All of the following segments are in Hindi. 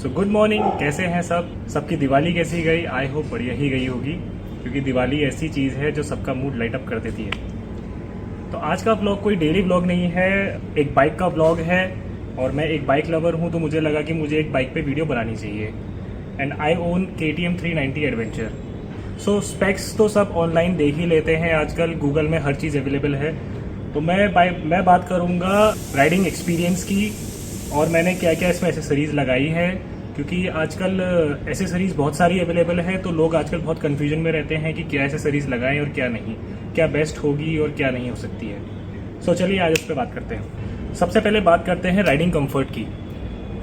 सो गुड मॉर्निंग, कैसे हैं सबकी दिवाली कैसी गई? आई होप बढ़िया ही गई होगी, क्योंकि दिवाली ऐसी चीज़ है जो सबका मूड लाइट अप कर देती है। तो आज का व्लॉग कोई डेली व्लॉग नहीं है, एक बाइक का व्लॉग है। और मैं एक बाइक लवर हूँ, तो मुझे लगा कि मुझे एक बाइक पे वीडियो बनानी चाहिए। And I own KTM 390 adventure. So specs तो सब ऑनलाइन देख ही लेते हैं, आजकल गूगल में हर चीज़ अवेलेबल है। तो मैं बात करूँगा राइडिंग एक्सपीरियंस की, और मैंने क्या क्या इसमें एसेसरीज़ लगाई है, क्योंकि आजकल एसेसरीज़ बहुत सारी अवेलेबल है। तो लोग आजकल बहुत कन्फ्यूजन में रहते हैं कि क्या एसेसरीज़ लगाएं और क्या नहीं, क्या बेस्ट होगी और क्या नहीं हो सकती है। सो चलिए आज इस पर बात करते हैं। सबसे पहले बात करते हैं राइडिंग कंफर्ट की।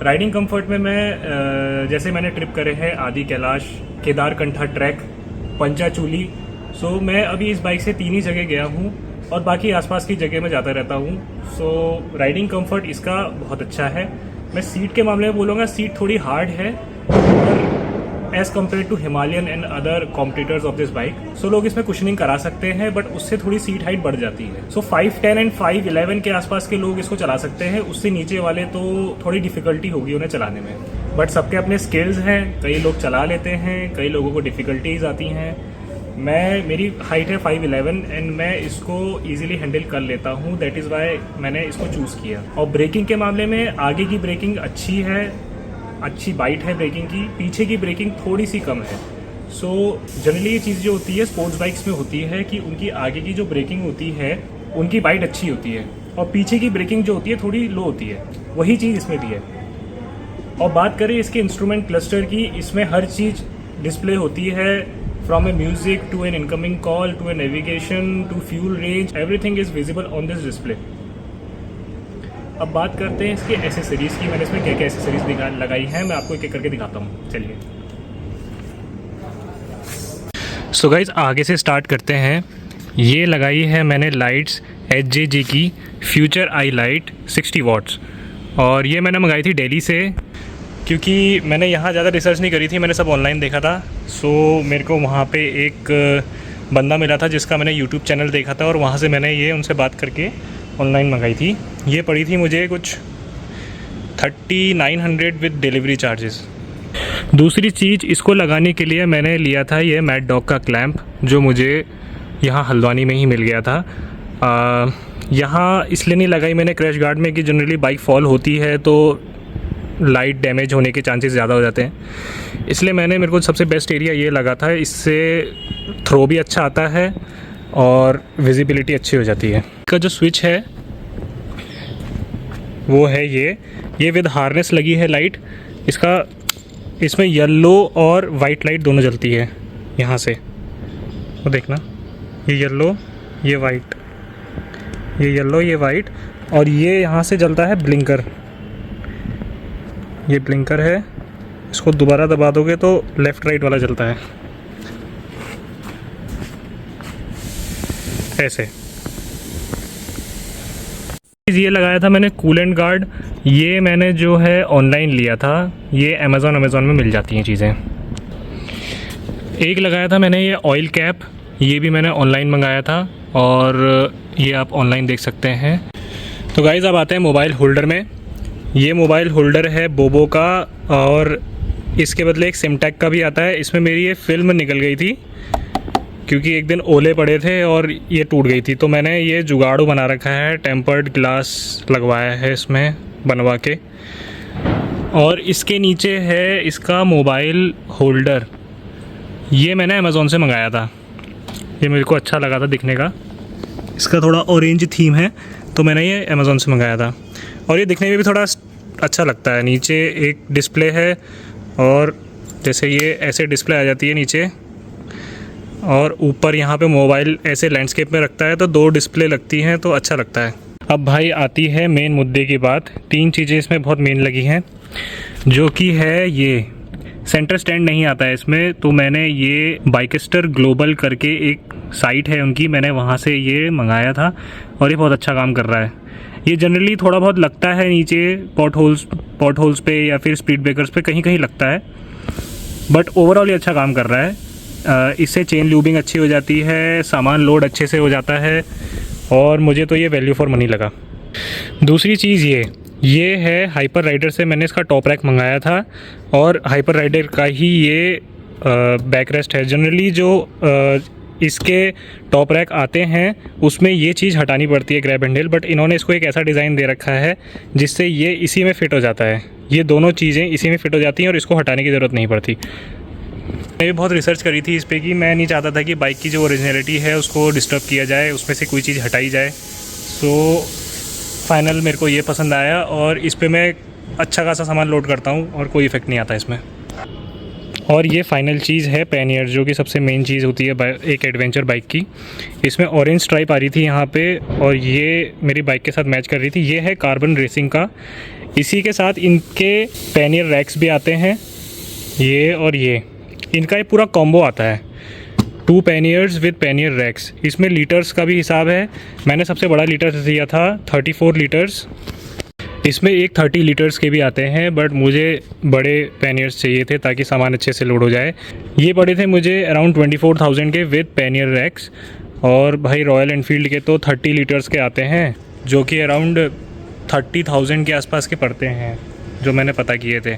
राइडिंग कंफर्ट में मैं जैसे मैंने ट्रिप करे हैं आदि कैलाश, केदारकंठा ट्रैक, पंचाचूली। सो मैं अभी इस बाइक से 3 ही जगह गया हूँ और बाकी आसपास की जगह में जाता रहता हूँ। सो राइडिंग कंफर्ट इसका बहुत अच्छा है। मैं सीट के मामले में बोलूँगा, सीट थोड़ी हार्ड है as compare to Himalayan and other competitors of this bike. So लोग इसमें कुशनिंग करा सकते हैं, बट उससे थोड़ी सीट हाइट बढ़ जाती है। सो 510 एंड 511 के आसपास के लोग इसको चला सकते हैं, उससे नीचे वाले तो थोड़ी डिफिकल्टी होगी उन्हें चलाने में। बट सबके अपने स्किल्स हैं, कई लोग चला लेते हैं, कई लोगों को डिफिकल्टीज आती हैं। मेरी हाइट है 5'11" एंड मैं इसको इजीली हैंडल कर लेता हूँ। दैट इज़ वाई मैंने इसको चूज़ किया। और ब्रेकिंग के मामले में आगे की ब्रेकिंग अच्छी है, अच्छी बाइट है ब्रेकिंग की, पीछे की ब्रेकिंग थोड़ी सी कम है। सो जनरली ये चीज़ जो होती है स्पोर्ट्स बाइक्स में होती है कि उनकी आगे की जो ब्रेकिंग होती है उनकी बाइट अच्छी होती है, और पीछे की ब्रेकिंग जो होती है थोड़ी लो होती है। वही चीज़ इसमें भी है। और बात करें इसके इंस्ट्रूमेंट क्लस्टर की, इसमें हर चीज़ डिस्प्ले होती है। From a music to an incoming call to a navigation to fuel range, everything is visible on this display. अब बात करते हैं इसके एसेसरीज़ की। मैंने इसमें क्या क्या एसेसरीज़ लगाई हैं, मैं आपको एक एक करके दिखाता हूँ। चलिए। सो गाइज आगे से स्टार्ट करते हैं। ये लगाई है मैंने लाइट्स HJG की फ्यूचर आई लाइट 60 वाट्स, और ये मैंने मंगाई थी दिल्ली से, क्योंकि मैंने यहाँ ज़्यादा रिसर्च नहीं करी थी, मैंने सब ऑनलाइन देखा था। सो मेरे को वहाँ पे एक बंदा मिला था जिसका मैंने यूट्यूब चैनल देखा था, और वहाँ से मैंने ये उनसे बात करके ऑनलाइन मंगाई थी। ये पड़ी थी मुझे कुछ 3900 विद डिलीवरी चार्जेस। दूसरी चीज़, इसको लगाने के लिए मैंने लिया था ये मैड डॉग का क्लैंप, जो मुझे यहाँ हल्द्वानी में ही मिल गया था। यहाँ इसलिए नहीं लगाई मैंने क्रैश गार्ड में कि जनरली बाइक फॉल होती है तो लाइट डैमेज होने के चांसेस ज़्यादा हो जाते हैं, इसलिए मेरे को सबसे बेस्ट एरिया ये लगा था। इससे थ्रो भी अच्छा आता है और विजिबिलिटी अच्छी हो जाती है। इसका जो स्विच है वो है ये विद हार्नेस लगी है लाइट। इसमें येलो और वाइट लाइट दोनों जलती है यहाँ से, वो देखना, ये येलो ये वाइट, ये येलो ये वाइट, और ये यहाँ से जलता है ब्लिंकर। ये ब्लिंकर है, इसको दोबारा दबा दोगे तो लेफ़्ट राइट वाला जलता है ऐसे। ये लगाया था मैंने कूलेंट गार्ड, ये मैंने जो है ऑनलाइन लिया था, ये अमेज़ॉन में मिल जाती हैं चीज़ें। एक लगाया था मैंने ये ऑयल कैप, ये भी मैंने ऑनलाइन मंगाया था, और ये आप ऑनलाइन देख सकते हैं। तो गाइज़ अब आते हैं मोबाइल होल्डर में। ये मोबाइल होल्डर है बोबो का, और इसके बदले एक सिमटेक का भी आता है। इसमें मेरी ये फिल्म निकल गई थी, क्योंकि एक दिन ओले पड़े थे और ये टूट गई थी, तो मैंने ये जुगाड़ू बना रखा है, टेम्पर्ड ग्लास लगवाया है इसमें बनवा के। और इसके नीचे है इसका मोबाइल होल्डर, ये मैंने अमेज़ॉन से मंगाया था। ये मेरे को अच्छा लगा था दिखने का, इसका थोड़ा ऑरेंज थीम है, तो मैंने ये अमेज़ॉन से मंगाया था। और ये दिखने में भी थोड़ा अच्छा लगता है। नीचे एक डिस्प्ले है, और जैसे ये ऐसे डिस्प्ले आ जाती है नीचे, और ऊपर यहाँ पे मोबाइल ऐसे लैंडस्केप में रखता है तो 2 डिस्प्ले लगती हैं, तो अच्छा लगता है। अब भाई आती है मेन मुद्दे की बात। 3 चीज़ें इसमें बहुत मेन लगी हैं, जो कि है ये सेंटर स्टैंड नहीं आता है इसमें। तो मैंने ये बाइकस्टर ग्लोबल करके एक साइट है उनकी, मैंने वहाँ से ये मंगाया था, और ये बहुत अच्छा काम कर रहा है। ये जनरली थोड़ा बहुत लगता है नीचे पॉट होल्स पे या फिर स्पीड ब्रेकर्स पे कहीं कहीं लगता है, बट ओवरऑल ये अच्छा काम कर रहा है। इससे चेन लूबिंग अच्छी हो जाती है, सामान लोड अच्छे से हो जाता है, और मुझे तो ये वैल्यू फॉर मनी लगा। दूसरी चीज़ ये है हाइपर राइडर से, मैंने इसका टॉप रैक मंगाया था और हाइपर राइडर का ही ये बैक रेस्ट है। जनरली जो इसके टॉप रैक आते हैं उसमें ये चीज़ हटानी पड़ती है, ग्रैब हैंडल, बट इन्होंने इसको एक ऐसा डिज़ाइन दे रखा है जिससे ये इसी में फ़िट हो जाता है। ये दोनों चीज़ें इसी में फ़िट हो जाती हैं और इसको हटाने की ज़रूरत नहीं पड़ती। मैं भी बहुत रिसर्च करी थी इस पर कि मैं नहीं चाहता था कि बाइक की जो ओरिजिनलिटी है उसको डिस्टर्ब किया जाए, उसमें से कोई चीज़ हटाई जाए। सो फाइनल मेरे को ये पसंद आया और इस पर मैं अच्छा खासा सामान लोड करता हूँ और कोई इफ़ेक्ट नहीं आता इसमें। और ये फाइनल चीज़ है पैनियर, जो कि सबसे मेन चीज़ होती है एक एडवेंचर बाइक की। इसमें ऑरेंज स्ट्राइप आ रही थी यहाँ पे और ये मेरी बाइक के साथ मैच कर रही थी। ये है कार्बन रेसिंग का। इसी के साथ इनके पैनियर रैक्स भी आते हैं, ये और ये, इनका ये पूरा कॉम्बो आता है, 2 पैनियर्स विद पैनियर रैक्स। इसमें लीटर्स का भी हिसाब है। मैंने सबसे बड़ा लीटर दिया था 34 लीटर्स। इसमें एक 30 लीटर्स के भी आते हैं, बट मुझे बड़े पैनियर्स चाहिए थे ताकि सामान अच्छे से लोड हो जाए। ये पड़े थे मुझे अराउंड 24,000 के विद पैनियर रैक्स। और भाई रॉयल एनफील्ड के तो 30 लीटर्स के आते हैं, जो कि अराउंड 30,000 के आसपास के पड़ते हैं, जो मैंने पता किए थे।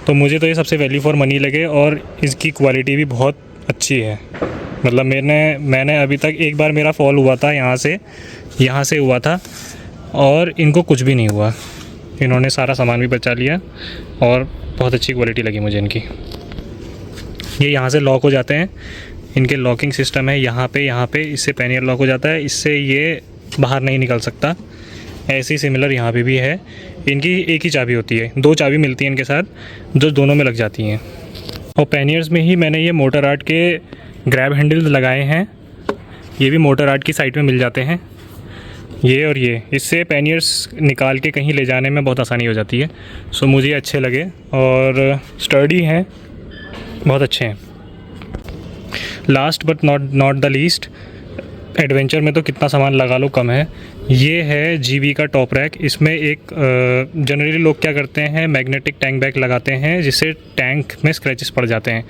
तो मुझे तो ये सबसे वैल्यू फॉर मनी लगे और इसकी क्वालिटी भी बहुत अच्छी है। मतलब मैंने अभी तक एक बार मेरा फॉल हुआ था यहाँ से हुआ था और इनको कुछ भी नहीं हुआ। इन्होंने सारा सामान भी बचा लिया और बहुत अच्छी क्वालिटी लगी मुझे इनकी। ये यहाँ से लॉक हो जाते हैं, इनके लॉकिंग सिस्टम है यहाँ पे इससे पैनियर लॉक हो जाता है, इससे ये बाहर नहीं निकल सकता। ऐसी सिमिलर यहाँ पे भी है। इनकी एक ही चाबी होती है, 2 चाबी मिलती हैं इनके साथ, जो दोनों में लग जाती हैं। और पैनियर्स में ही मैंने ये मोटर आर्ट के ग्रैब हैंडल्स लगाए हैं। ये भी मोटर आर्ट की साइड में मिल जाते हैं, ये और ये। इससे पैनियर्स निकाल के कहीं ले जाने में बहुत आसानी हो जाती है। सो मुझे अच्छे लगे और स्टर्डी हैं, बहुत अच्छे हैं। Last but not the least, adventure में तो कितना सामान लगा लो कम है। ये है जीबी का टॉप रैक। इसमें एक जनरली लोग क्या करते हैं, मैग्नेटिक टैंक बैग लगाते हैं जिससे टैंक में स्क्रैचेस पड़ जाते हैं।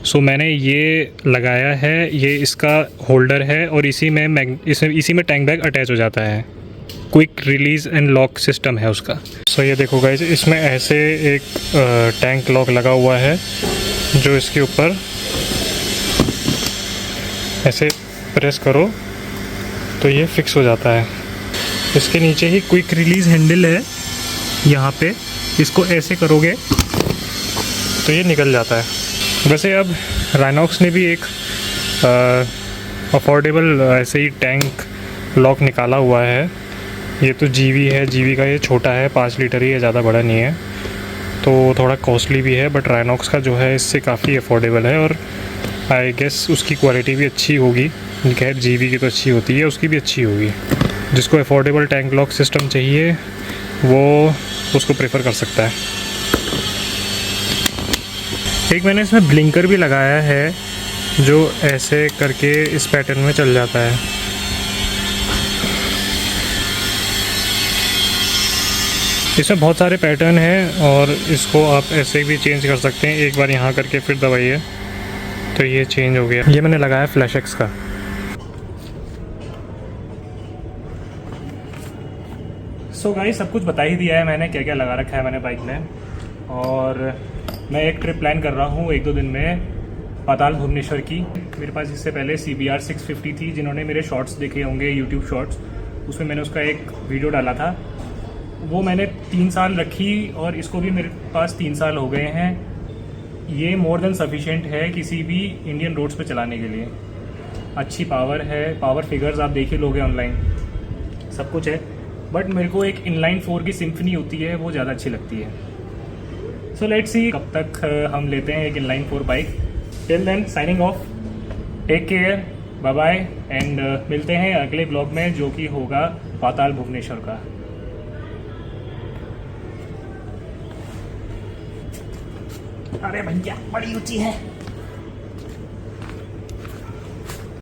सो मैंने ये लगाया है, ये इसका होल्डर है और इसी में टैंक बैग अटैच हो जाता है। Quick release and lock system है उसका। सो ये देखो गाइस, इसमें ऐसे एक टैंक लॉक लगा हुआ है जो इसके ऊपर ऐसे प्रेस करो तो ये फिक्स हो जाता है। इसके नीचे ही क्विक रिलीज़ हैंडल है, यहाँ पे इसको ऐसे करोगे तो ये निकल जाता है। वैसे अब राइनॉक्स ने भी एक अफोर्डेबल ऐसे ही टैंक लॉक निकाला हुआ है। ये तो जीवी है, जीवी का ये छोटा है, 5 लीटर ही है, ज़्यादा बड़ा नहीं है, तो थोड़ा कॉस्टली भी है। बट राइनॉक्स का जो है इससे काफ़ी अफोर्डेबल है और आई गेस उसकी क्वालिटी भी अच्छी होगी। खैर जीवी की तो अच्छी होती है, उसकी भी अच्छी होगी। जिसको अफोर्डेबल टैंक लॉक सिस्टम चाहिए वो उसको प्रेफर कर सकता है। एक मैंने इसमें ब्लिंकर भी लगाया है जो ऐसे करके इस पैटर्न में चल जाता है। इसमें बहुत सारे पैटर्न हैं और इसको आप ऐसे भी चेंज कर सकते हैं। एक बार यहाँ करके फिर दबाइए तो ये चेंज हो गया। ये मैंने लगाया फ्लैश एक्स का। सो गाइस, सब कुछ बता ही दिया है मैंने, क्या क्या लगा रखा है मैंने बाइक में। और मैं एक ट्रिप प्लान कर रहा हूँ 1-2 दिन में पाताल भुवनेश्वर की। मेरे पास इससे पहले CBR 650 थी, जिन्होंने मेरे शॉर्ट्स देखे होंगे यूट्यूब शॉर्ट्स, उसमें मैंने उसका एक वीडियो डाला था। वो मैंने 3 साल रखी और इसको भी मेरे पास 3 साल हो गए हैं। ये मोर देन सफिशिएंट है किसी भी इंडियन रोड्स पे चलाने के लिए। अच्छी पावर है, पावर फिगर्स आप देख ही लोगे ऑनलाइन, सब कुछ है। बट मेरे को एक इनलाइन 4 की सिम्फनी होती है, वो ज़्यादा अच्छी लगती है। सो लेट्स सी कब तक हम लेते हैं एक inline 4 bike. Till then signing off, take care, bye bye and मिलते हैं अगले ब्लॉग में, जो कि होगा पाताल भुवनेश्वर का। अरे भैया बड़ी ऊंची है।